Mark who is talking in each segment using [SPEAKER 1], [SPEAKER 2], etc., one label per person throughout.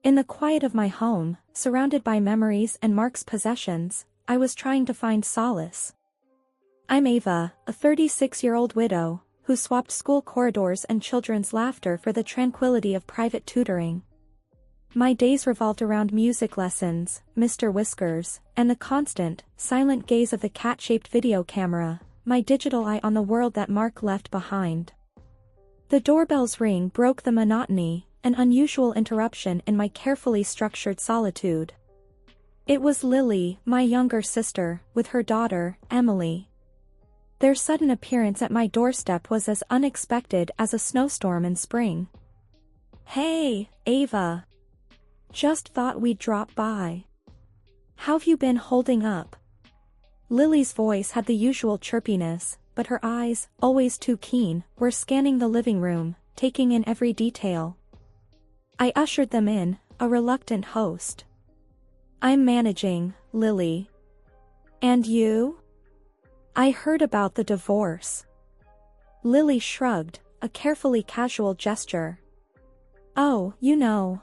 [SPEAKER 1] In the quiet of my home, surrounded by memories and Mark's possessions, I was trying to find solace. I'm Ava, a 36-year-old widow, who swapped school corridors and children's laughter for the tranquility of private tutoring. My days revolved around music lessons, Mr. Whiskers, and the constant, silent gaze of the cat-shaped video camera, my digital eye on the world that Mark left behind. The doorbell's ring broke the monotony, an unusual interruption in my carefully structured solitude. It was Lily, my younger sister, with her daughter, Emily. Their sudden appearance at my doorstep was as unexpected as a snowstorm in spring. "Hey, Ava. Just thought we'd drop by. How've you been holding up?" Lily's voice had the usual chirpiness, but her eyes, always too keen, were scanning the living room, taking in every detail. I ushered them in, a reluctant host. "I'm managing, Lily. And you?" "I heard about the divorce." Lily shrugged, a carefully casual gesture. "Oh,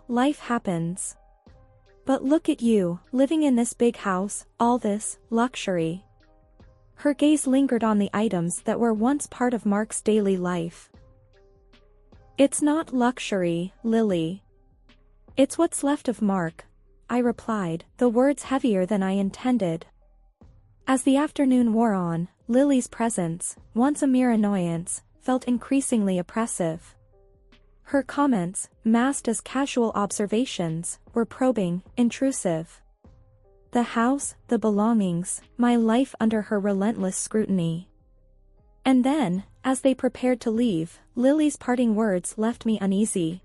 [SPEAKER 1] life happens. But look at you, living in this big house, all this luxury." Her gaze lingered on the items that were once part of Mark's daily life. "It's not luxury, Lily. It's what's left of Mark," I replied, the words heavier than I intended. As the afternoon wore on, Lily's presence, once a mere annoyance, felt increasingly oppressive. Her comments, masked as casual observations, were probing, intrusive. The house, the belongings, my life under her relentless scrutiny. And then, as they prepared to leave, Lily's parting words left me uneasy.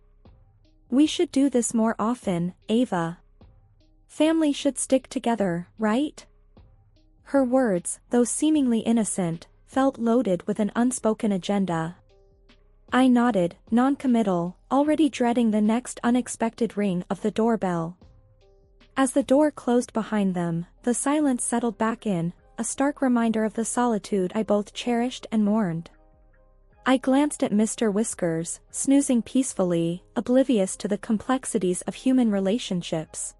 [SPEAKER 1] "We should do this more often, Ava. Family should stick together, right?" Her words, though seemingly innocent, felt loaded with an unspoken agenda. I nodded, non-committal, already dreading the next unexpected ring of the doorbell. As the door closed behind them, the silence settled back in, a stark reminder of the solitude I both cherished and mourned. I glanced at Mr. Whiskers, snoozing peacefully, oblivious to the complexities of human relationships.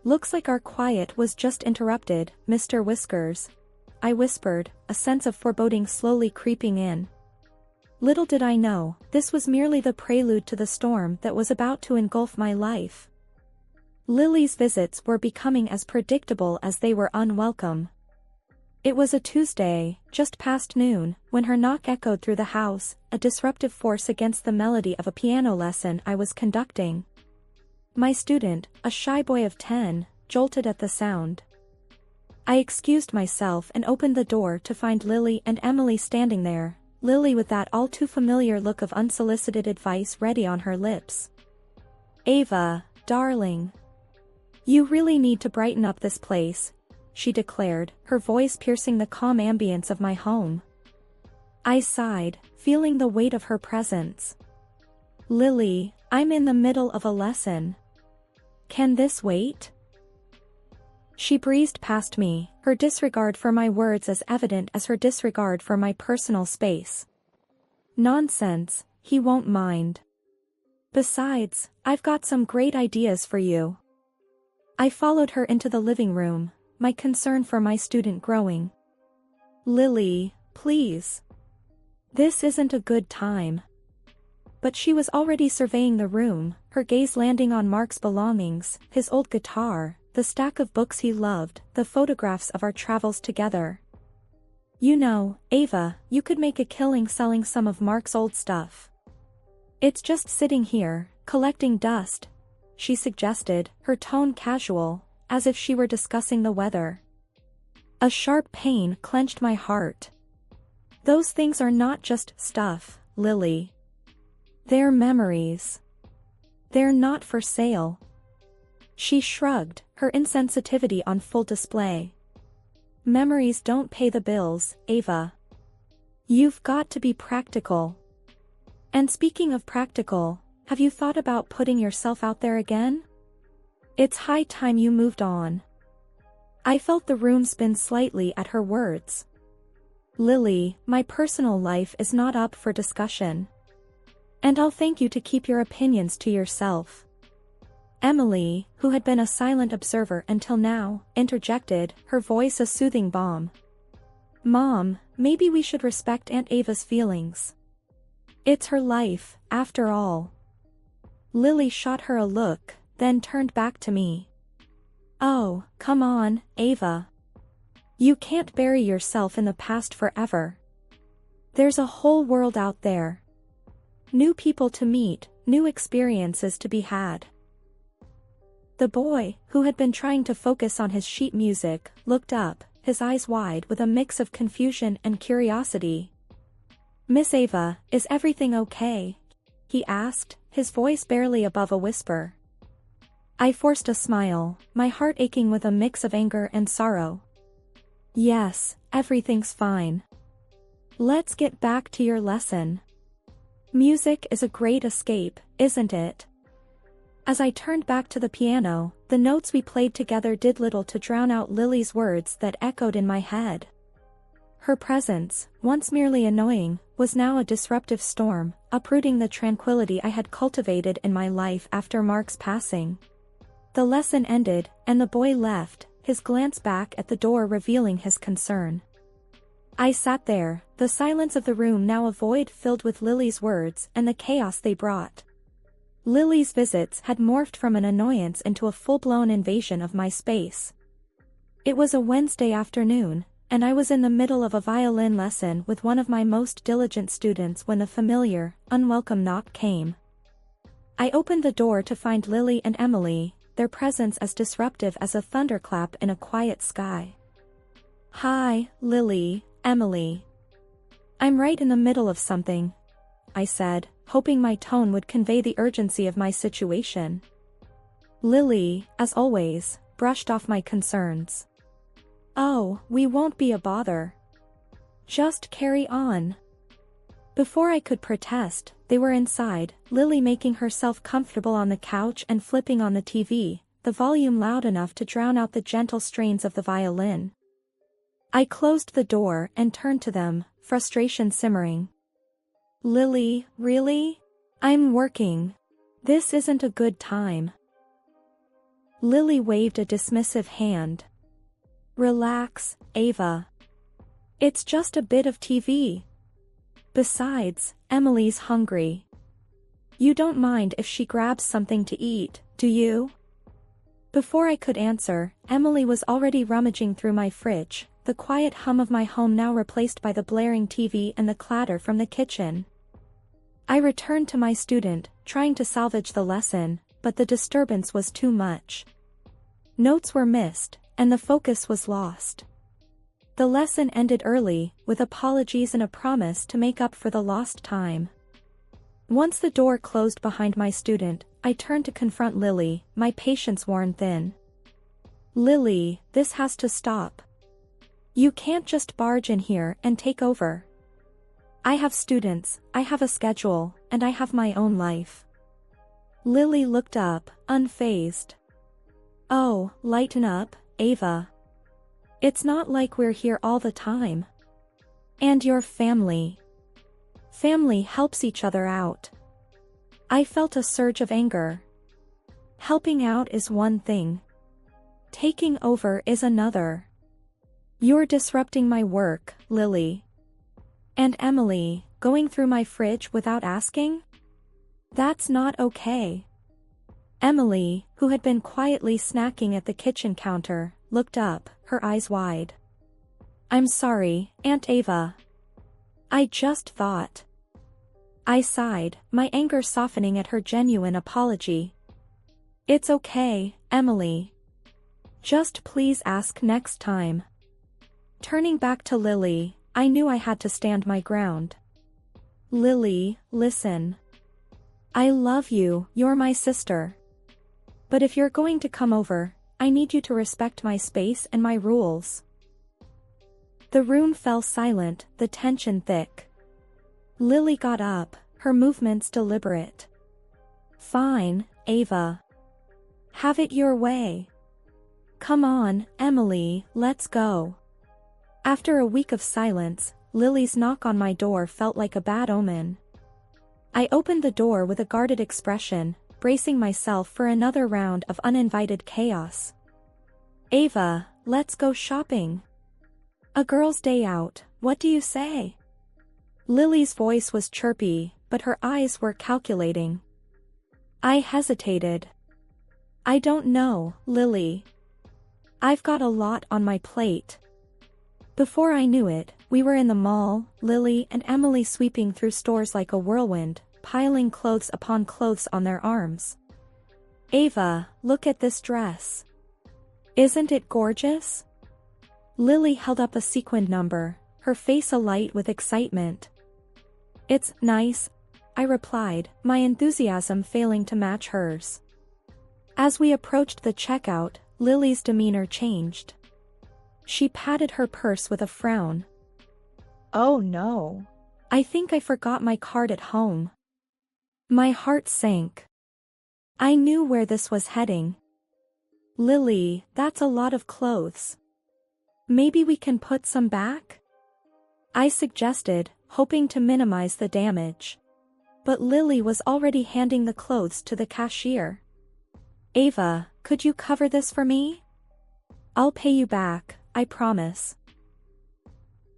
[SPEAKER 1] "Looks like our quiet was just interrupted, Mr. Whiskers," I whispered, a sense of foreboding slowly creeping in. Little did I know, this was merely the prelude to the storm that was about to engulf my life. Lily's visits were becoming as predictable as they were unwelcome. It was a Tuesday, just past noon, when her knock echoed through the house, a disruptive force against the melody of a piano lesson I was conducting. My student, a shy boy of 10, jolted at the sound. I excused myself and opened the door to find Lily and Emily standing there, Lily with that all-too-familiar look of unsolicited advice ready on her lips. "Ava, darling. You really need to brighten up this place," she declared, her voice piercing the calm ambience of my home. I sighed, feeling the weight of her presence. "Lily, I'm in the middle of a lesson. Can this wait?" She breezed past me, her disregard for my words as evident as her disregard for my personal space. "Nonsense, he won't mind. Besides, I've got some great ideas for you." I followed her into the living room, my concern for my student growing. "Lily, please. This isn't a good time." But she was already surveying the room, her gaze landing on Mark's belongings, his old guitar, the stack of books he loved, the photographs of our travels together. "Ava, you could make a killing selling some of Mark's old stuff. It's just sitting here, collecting dust," she suggested, her tone casual, as if she were discussing the weather. A sharp pain clenched my heart. "Those things are not just stuff, Lily. They're memories. They're not for sale." She shrugged, her insensitivity on full display. "Memories don't pay the bills, Ava. You've got to be practical. And speaking of practical, have you thought about putting yourself out there again? It's high time you moved on." I felt the room spin slightly at her words. "Lily, my personal life is not up for discussion. And I'll thank you to keep your opinions to yourself. Emily, who had been a silent observer until now, interjected, her voice a soothing balm. Mom, maybe we should respect Aunt Ava's feelings. It's her life, after all. Lily shot her a look, then turned back to me. Oh, come on, Ava. You can't bury yourself in the past forever. There's a whole world out there. New people to meet, new experiences to be had. The boy, who had been trying to focus on his sheet music, looked up, his eyes wide with a mix of confusion and curiosity. Miss Ava, is everything okay? He asked, his voice barely above a whisper. I forced a smile, my heart aching with a mix of anger and sorrow. Yes, everything's fine. Let's get back to your lesson. Music is a great escape, isn't it? As I turned back to the piano, the notes we played together did little to drown out Lily's words that echoed in my head. Her presence, once merely annoying, was now a disruptive storm, uprooting the tranquility I had cultivated in my life after Mark's passing. The lesson ended, and the boy left, his glance back at the door revealing his concern. I sat there, the silence of the room now a void filled with Lily's words and the chaos they brought. Lily's visits had morphed from an annoyance into a full-blown invasion of my space. It was a Wednesday afternoon, and I was in the middle of a violin lesson with one of my most diligent students when the familiar, unwelcome knock came. I opened the door to find Lily and Emily, their presence as disruptive as a thunderclap in a quiet sky. Hi, Lily, Emily. I'm right in the middle of something, I said, hoping my tone would convey the urgency of my situation. Lily, as always, brushed off my concerns. Oh, we won't be a bother. Just carry on. Before I could protest, they were inside, Lily making herself comfortable on the couch and flipping on the TV, the volume loud enough to drown out the gentle strains of the violin. I closed the door and turned to them, frustration simmering. Lily, really? I'm working. This isn't a good time. Lily waved a dismissive hand. Relax, Ava. It's just a bit of TV. Besides, Emily's hungry. You don't mind if she grabs something to eat, do you? Before I could answer, Emily was already rummaging through my fridge, the quiet hum of my home now replaced by the blaring TV and the clatter from the kitchen. I returned to my student, trying to salvage the lesson, but the disturbance was too much. Notes were missed, and the focus was lost. The lesson ended early, with apologies and a promise to make up for the lost time. Once the door closed behind my student, I turned to confront Lily, my patience worn thin. Lily, this has to stop. You can't just barge in here and take over. I have students, I have a schedule, and I have my own life. Lily looked up, unfazed. Oh, lighten up, Ava. It's not like we're here all the time. And your family. Family helps each other out. I felt a surge of anger. Helping out is one thing. Taking over is another. You're disrupting my work, Lily. And Emily, going through my fridge without asking? That's not okay. Emily, who had been quietly snacking at the kitchen counter, looked up, her eyes wide. I'm sorry, Aunt Ava. I just thought. I sighed, my anger softening at her genuine apology. It's okay, Emily. Just please ask next time. Turning back to Lily, I knew I had to stand my ground. Lily, listen. I love you, you're my sister. But if you're going to come over, I need you to respect my space and my rules. The room fell silent, the tension thick. Lily got up, her movements deliberate. Fine, Ava. Have it your way. Come on, Emily, let's go. After a week of silence, Lily's knock on my door felt like a bad omen. I opened the door with a guarded expression, bracing myself for another round of uninvited chaos. Ava, let's go shopping. A girl's day out, what do you say? Lily's voice was chirpy, but her eyes were calculating. I hesitated. I don't know, Lily. I've got a lot on my plate. Before I knew it, we were in the mall, Lily and Emily sweeping through stores like a whirlwind, piling clothes upon clothes on their arms. Ava, look at this dress. Isn't it gorgeous? Lily held up a sequined number, her face alight with excitement. It's nice, I replied, my enthusiasm failing to match hers. As we approached the checkout, Lily's demeanor changed. She patted her purse with a frown. Oh no. I think I forgot my card at home. My heart sank. I knew where this was heading. Lily, that's a lot of clothes. Maybe we can put some back? I suggested, hoping to minimize the damage. But Lily was already handing the clothes to the cashier. Ava, could you cover this for me? I'll pay you back, I promise.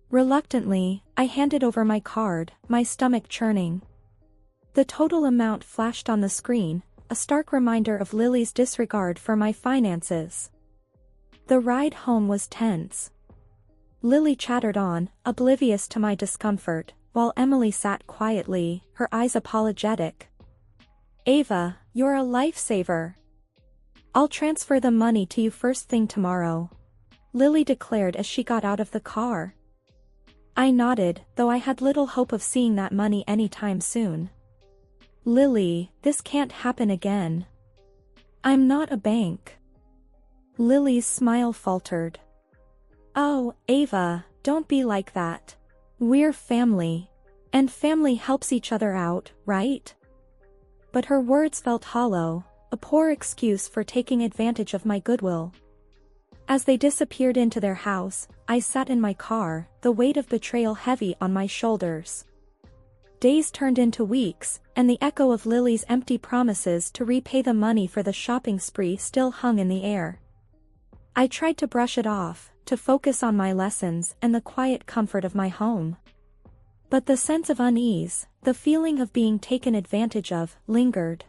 [SPEAKER 1] Reluctantly, I handed over my card, my stomach churning. The total amount flashed on the screen, a stark reminder of Lily's disregard for my finances. The ride home was tense. Lily chattered on, oblivious to my discomfort, while Emily sat quietly, her eyes apologetic. Ava, you're a lifesaver. I'll transfer the money to you first thing tomorrow, Lily declared as she got out of the car. I nodded, though I had little hope of seeing that money anytime soon. Lily, this can't happen again. I'm not a bank. Lily's smile faltered. Oh, Ava, don't be like that. We're family. And family helps each other out, right? But her words felt hollow, a poor excuse for taking advantage of my goodwill. As they disappeared into their house, I sat in my car, the weight of betrayal heavy on my shoulders. Days turned into weeks, and the echo of Lily's empty promises to repay the money for the shopping spree still hung in the air. I tried to brush it off, to focus on my lessons and the quiet comfort of my home. But the sense of unease, the feeling of being taken advantage of, lingered.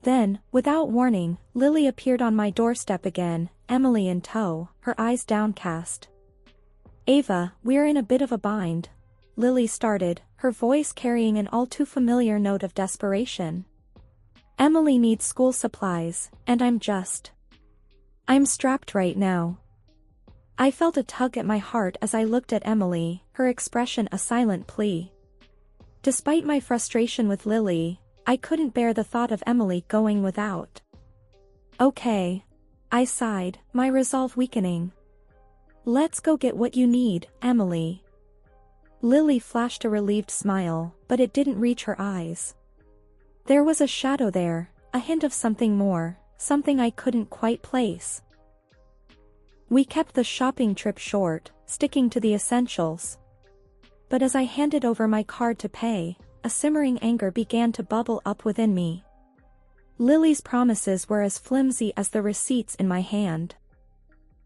[SPEAKER 1] Then, without warning, Lily appeared on my doorstep again, Emily in tow, her eyes downcast. Ava, we're in a bit of a bind, Lily started, her voice carrying an all too familiar note of desperation. Emily needs school supplies, and I'm strapped right now. I felt a tug at my heart as I looked at Emily, her expression a silent plea. Despite my frustration with Lily, I couldn't bear the thought of Emily going without. Okay. I sighed, my resolve weakening. Let's go get what you need, Emily. Lily flashed a relieved smile, but it didn't reach her eyes. There was a shadow there, a hint of something more, something I couldn't quite place. We kept the shopping trip short, sticking to the essentials. But as I handed over my card to pay, a simmering anger began to bubble up within me. Lily's promises were as flimsy as the receipts in my hand.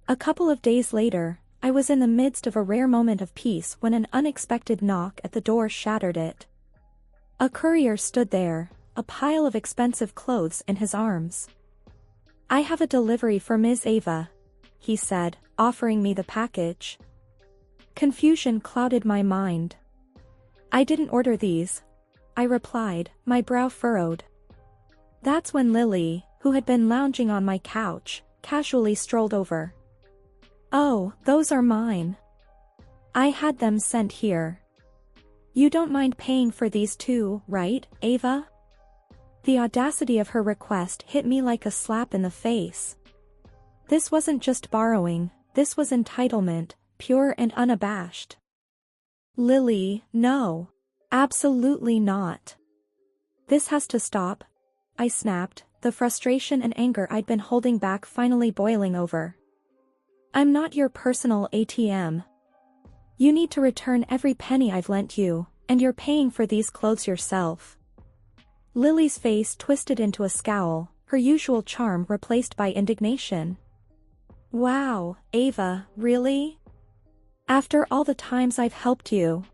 [SPEAKER 1] A couple of days later, I was in the midst of a rare moment of peace when an unexpected knock at the door shattered it. A courier stood there, a pile of expensive clothes in his arms. I have a delivery for Ms. Ava, he said, offering me the package. Confusion clouded my mind. I didn't order these, I replied, my brow furrowed. That's when Lily, who had been lounging on my couch, casually strolled over. Oh, those are mine. I had them sent here. You don't mind paying for these too, right, Ava? The audacity of her request hit me like a slap in the face. This wasn't just borrowing, this was entitlement, pure and unabashed. Lily, no. Absolutely not. This has to stop, I snapped, the frustration and anger I'd been holding back finally boiling over. I'm not your personal ATM. You need to return every penny I've lent you, and you're paying for these clothes yourself. Lily's face twisted into a scowl, her usual charm replaced by indignation. Wow, Ava, really? After all the times I've helped you.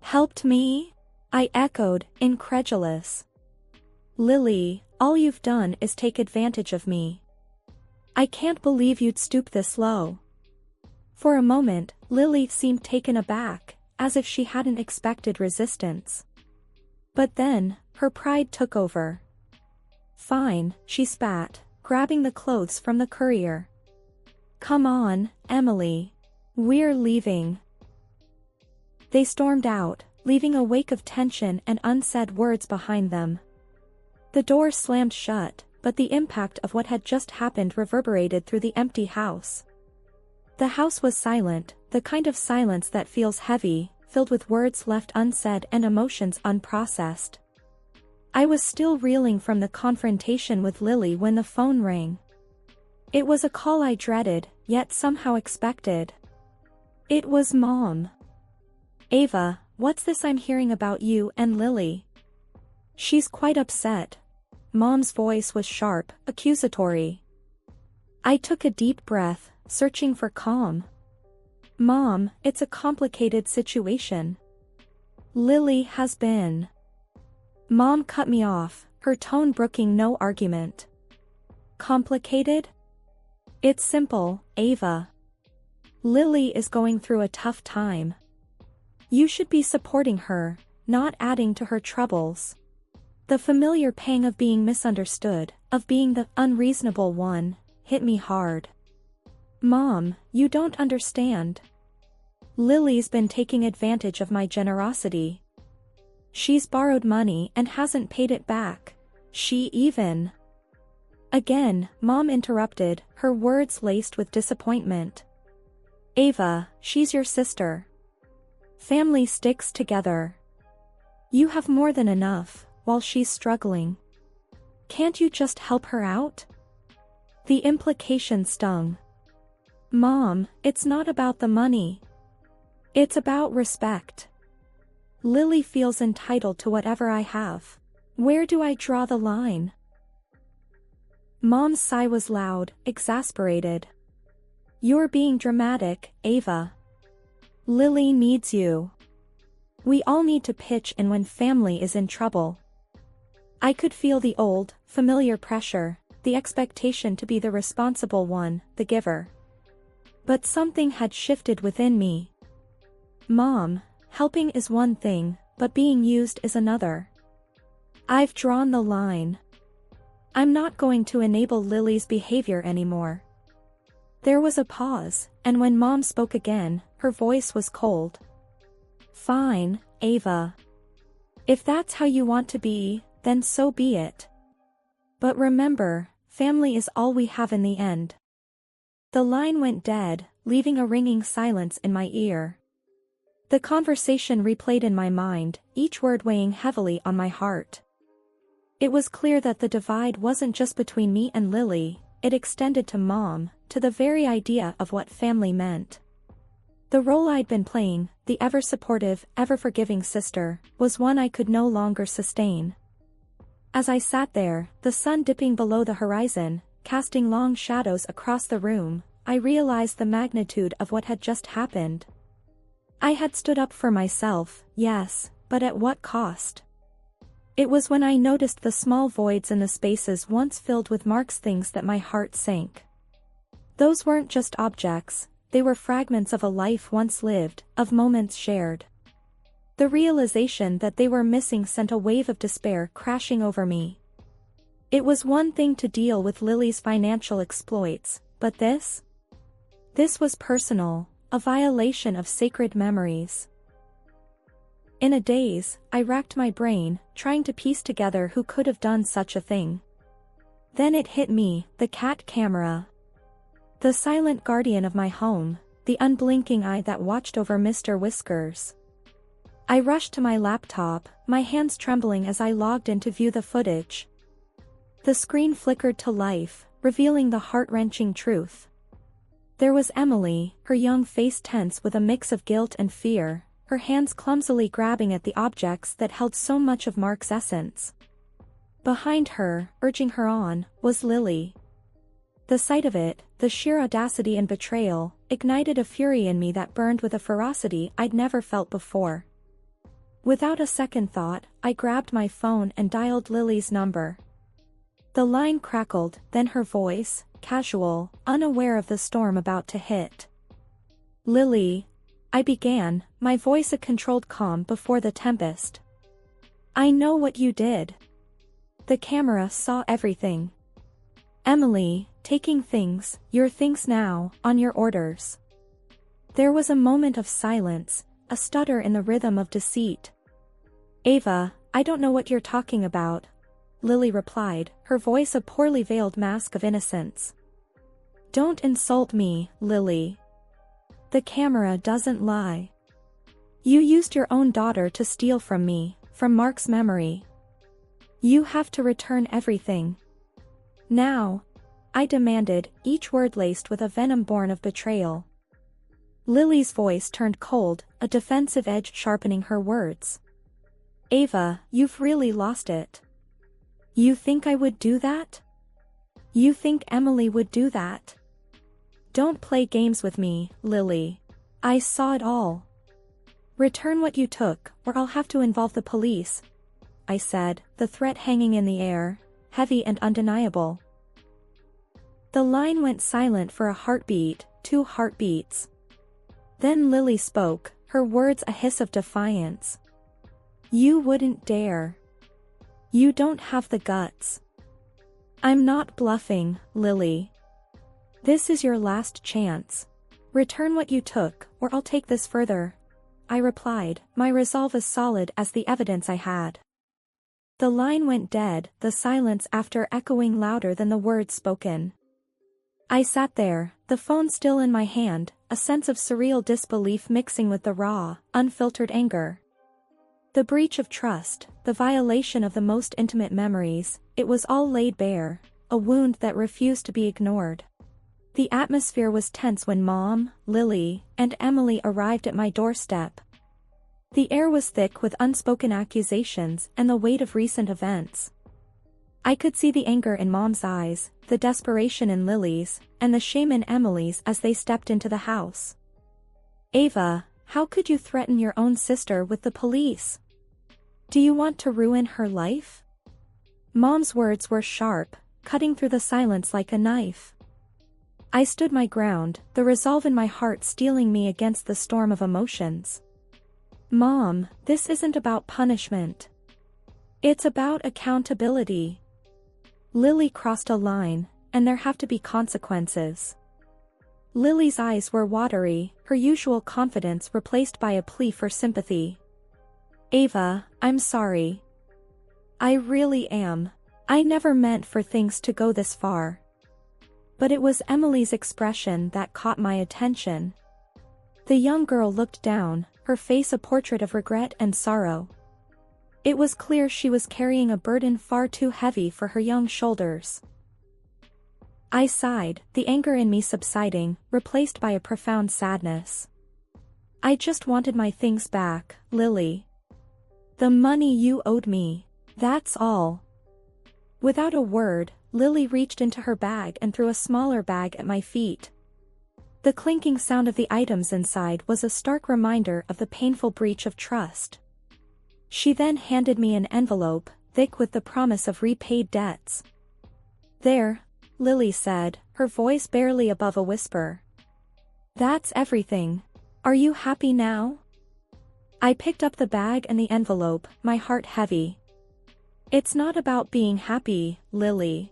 [SPEAKER 1] Helped me? I echoed, incredulous. Lily, all you've done is take advantage of me. I can't believe you'd stoop this low. For a moment, Lily seemed taken aback, as if she hadn't expected resistance. But then, her pride took over. Fine, she spat, grabbing the clothes from the courier. Come on, Emily. We're leaving. They stormed out, leaving a wake of tension and unsaid words behind them. The door slammed shut, but the impact of what had just happened reverberated through the empty house. The house was silent, the kind of silence that feels heavy, filled with words left unsaid and emotions unprocessed. I was still reeling from the confrontation with Lily when the phone rang. It was a call I dreaded, yet somehow expected. It was Mom. Ava, what's this I'm hearing about you and Lily? She's quite upset. Mom's voice was sharp, accusatory. I took a deep breath, searching for calm. Mom, it's a complicated situation. Lily has been. Mom cut me off, her tone brooking no argument. Complicated? It's simple, Ava. Lily is going through a tough time. You should be supporting her, not adding to her troubles. The familiar pang of being misunderstood, of being the unreasonable one, hit me hard. Mom, you don't understand. Lily's been taking advantage of my generosity. She's borrowed money and hasn't paid it back. She even. Again, Mom interrupted, her words laced with disappointment. Ava, she's your sister. Family sticks together. You have more than enough, while she's struggling. Can't you just help her out? The implication stung. Mom, it's not about the money. It's about respect. Lily feels entitled to whatever I have. Where do I draw the line? Mom's sigh was loud, exasperated. You're being dramatic, Ava. Lily needs you. We all need to pitch in when family is in trouble. I could feel the old, familiar pressure, the expectation to be the responsible one, the giver. But something had shifted within me. Mom, helping is one thing, but being used is another. I've drawn the line. I'm not going to enable Lily's behavior anymore. There was a pause, and when Mom spoke again, her voice was cold. Fine, Ava. If that's how you want to be, then so be it. But remember, family is all we have in the end. The line went dead, leaving a ringing silence in my ear. The conversation replayed in my mind, each word weighing heavily on my heart. It was clear that the divide wasn't just between me and Lily, it extended to Mom, to the very idea of what family meant. The role I'd been playing, the ever-supportive, ever-forgiving sister, was one I could no longer sustain. As I sat there, the sun dipping below the horizon, casting long shadows across the room, I realized the magnitude of what had just happened. I had stood up for myself, yes, but at what cost? It was when I noticed the small voids in the spaces once filled with Mark's things that my heart sank. Those weren't just objects, they were fragments of a life once lived, of moments shared. The realization that they were missing sent a wave of despair crashing over me. It was one thing to deal with Lily's financial exploits, but this? This was personal, a violation of sacred memories. In a daze, I racked my brain, trying to piece together who could have done such a thing. Then it hit me, the cat camera. The silent guardian of my home, the unblinking eye that watched over Mr. Whiskers. I rushed to my laptop, my hands trembling as I logged in to view the footage. The screen flickered to life, revealing the heart-wrenching truth. There was Emily, her young face tense with a mix of guilt and fear, her hands clumsily grabbing at the objects that held so much of Mark's essence. Behind her, urging her on, was Lily. The sight of it, the sheer audacity and betrayal, ignited a fury in me that burned with a ferocity I'd never felt before. Without a second thought, I grabbed my phone and dialed Lily's number. The line crackled, then her voice, casual, unaware of the storm about to hit. "Lily," I began, my voice a controlled calm before the tempest. "I know what you did. The camera saw everything. Emily, taking things, your things now, on your orders." There was a moment of silence, a stutter in the rhythm of deceit. "Ava, I don't know what you're talking about," Lily replied, her voice a poorly veiled mask of innocence. "Don't insult me, Lily. The camera doesn't lie. You used your own daughter to steal from me, from Mark's memory. You have to return everything. Now," I demanded, each word laced with a venom born of betrayal. Lily's voice turned cold, a defensive edge sharpening her words. "Ava, you've really lost it. You think I would do that? You think Emily would do that? Don't play games with me, Lily. I saw it all. Return what you took, or I'll have to involve the police," I said, the threat hanging in the air, heavy and undeniable. The line went silent for a heartbeat, 2 heartbeats. Then Lily spoke, her words a hiss of defiance. "You wouldn't dare. You don't have the guts." "I'm not bluffing, Lily. This is your last chance. Return what you took, or I'll take this further," I replied, my resolve as solid as the evidence I had. The line went dead, the silence after echoing louder than the words spoken. I sat there, the phone still in my hand, a sense of surreal disbelief mixing with the raw, unfiltered anger. The breach of trust, the violation of the most intimate memories, it was all laid bare, a wound that refused to be ignored. The atmosphere was tense when Mom, Lily, and Emily arrived at my doorstep. The air was thick with unspoken accusations and the weight of recent events. I could see the anger in Mom's eyes, the desperation in Lily's, and the shame in Emily's as they stepped into the house. "Ava, how could you threaten your own sister with the police? Do you want to ruin her life?" Mom's words were sharp, cutting through the silence like a knife. I stood my ground, the resolve in my heart steeling me against the storm of emotions. "Mom, this isn't about punishment. It's about accountability. Lily crossed a line, and there have to be consequences." Lily's eyes were watery, her usual confidence replaced by a plea for sympathy. "Ava, I'm sorry. I really am. I never meant for things to go this far." But it was Emily's expression that caught my attention. The young girl looked down, her face a portrait of regret and sorrow. It was clear she was carrying a burden far too heavy for her young shoulders. I sighed, the anger in me subsiding, replaced by a profound sadness. "I just wanted my things back, Lily. The money you owed me. That's all." Without a word, Lily reached into her bag and threw a smaller bag at my feet. The clinking sound of the items inside was a stark reminder of the painful breach of trust. She then handed me an envelope, thick with the promise of repaid debts. "There," Lily said, her voice barely above a whisper. "That's everything. Are you happy now?" I picked up the bag and the envelope, my heart heavy. "It's not about being happy, Lily.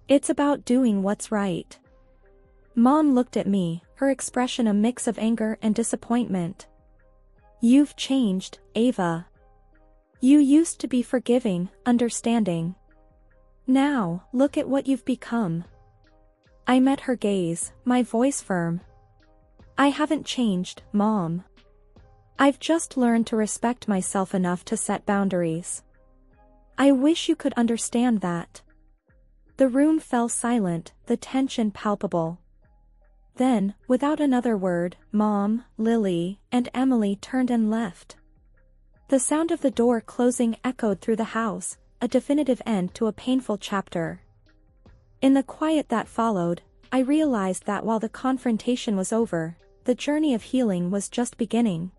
[SPEAKER 1] It's about doing what's right." Mom looked at me, her expression a mix of anger and disappointment. "You've changed, Ava. You used to be forgiving, understanding. Now, look at what you've become." I met her gaze, my voice firm. "I haven't changed, Mom. I've just learned to respect myself enough to set boundaries. I wish you could understand that." The room fell silent, the tension palpable. Then, without another word, Mom, Lily, and Emily turned and left. The sound of the door closing echoed through the house, a definitive end to a painful chapter. In the quiet that followed, I realized that while the confrontation was over, the journey of healing was just beginning.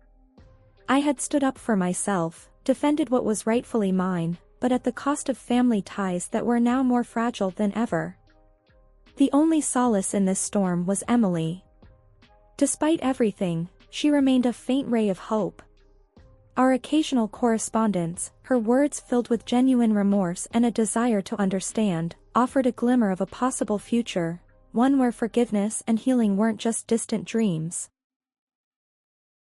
[SPEAKER 1] I had stood up for myself, defended what was rightfully mine, but at the cost of family ties that were now more fragile than ever. The only solace in this storm was Emily. Despite everything, she remained a faint ray of hope. Our occasional correspondence, her words filled with genuine remorse and a desire to understand, offered a glimmer of a possible future, one where forgiveness and healing weren't just distant dreams.